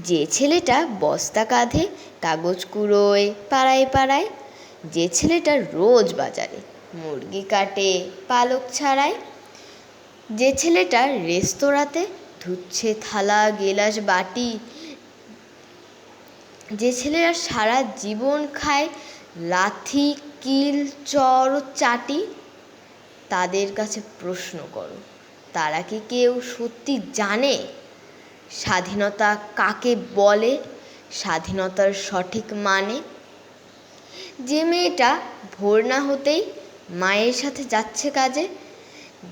যে ছেলেটা বস্তা কাঁধে কাগজ কুড়োয় পাড়ায় পাড়ায়, যে ছেলেটা রোজ বাজারে মুরগি কাটে পালক ছাড়ায়, যে ছেলেটা রেস্তোরাঁতে ধুচ্ছে থালা গেলাস বাটি, যে ছেলেরা সারা জীবন খায় লাথি কিল চর ও চাটি, তাদের কাছে প্রশ্ন করো, তারা কি কেউ সত্যি জানে স্বাধীনতা কাকে বলে, স্বাধীনতার সঠিক মানে? যে মেয়েটা ভোর না হতেই মায়ের সাথে যাচ্ছে কাজে,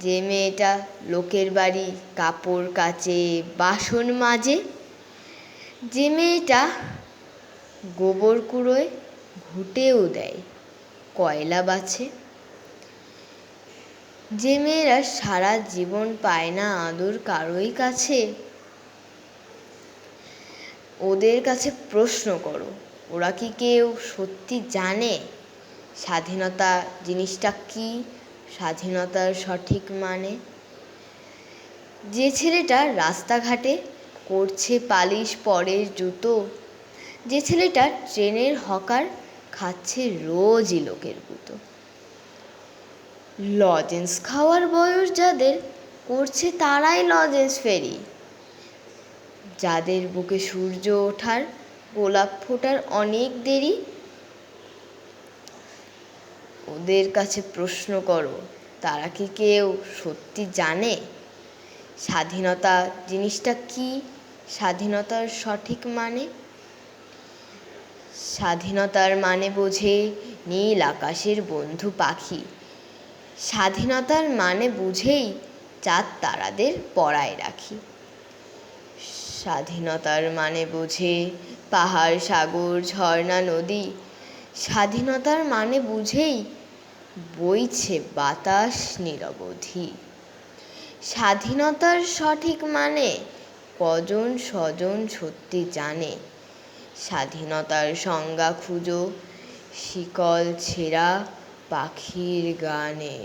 যে মেয়েটা লোকের বাড়ি কাপড় কাচে বাসন মাজে, যে মেয়েটা গোবর কুড়োয় ঘুঁটেও দেয় কয়লা বাছে, যে মেয়েরা সারা জীবন পায় না আদর কারোই কাছে, ওদের কাছে প্রশ্ন করো, ওরা কি কেউ সত্যি জানে স্বাধীনতা জিনিসটা কি, স্বাধীনতার সঠিক মানে? যে ছেলেটা রাস্তাঘাটে করছে পালিশ পরের জুতো, যে ছেলেটা ট্রেনের হকার খাচ্ছে রোজই লোকের গুঁতো, লজেন্স খাওয়ার বয়স যাদের করছে তারাই লজেন্স ফেরি, যাদের বুকে সূর্য ওঠার গোলাপ ফোটার অনেক দেরি, ওদের কাছে প্রশ্ন করো, তারা কি কেউ সত্যি জানে স্বাধীনতা জিনিসটা কি, স্বাধীনতার সঠিক মানে? স্বাধীনতার মানে বোঝে নীল আকাশের বন্ধু পাখি, স্বাধীনতার মানে বুঝেই চাঁদ তারাদের পরায় রাখি, স্বাধীনতার মানে বোঝে পাহাড় সাগর ঝর্ণা নদী, স্বাধীনতার মানে বুঝেই বইছে বাতাস নিরবধি। স্বাধীনতার সঠিক মানে কজন স্বজন সত্যি জানে, স্বাধীনতার সংজ্ঞা খুঁজো শিকল ছেঁড়া পাখির গানে।